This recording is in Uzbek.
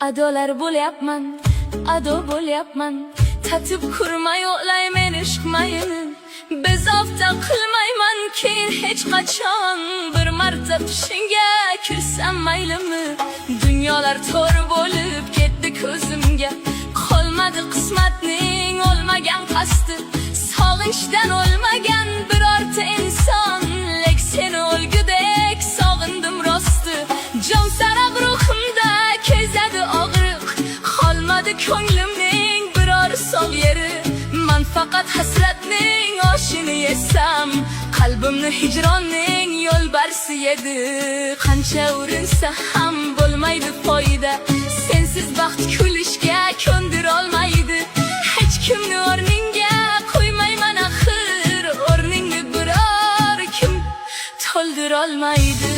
Adolar bo'lyapman, ado bo'lyapman. Tatib kurmay o'laymen ishqmayini. Bezovta qilmayman keyin hech qachon. Bir marta pishinga kirsam maylimi? Dunyolar to'r bo'lib ketdi ko'zimga. Qolmadi qismatning olmagan qasdi. Sog'inchdan o'lmagan birorta inson. Lek seni o'lgudek sog'indim rosti. Jon sarab ruhimda kezadi og'riq. Qolmadi ko'nglimning biror sog' yeri. Man faqat hasratning oshini yesam, qalbimni hijronning yo'lbarsi edi. Qancha urinsa ham bo'lmaydi foyda. Sensiz baxt kulishga ko'ndirolmaydi. Hech kimni o'rningga qo'ymayman axir. O'rningni biror kim to'ldirolmaydi.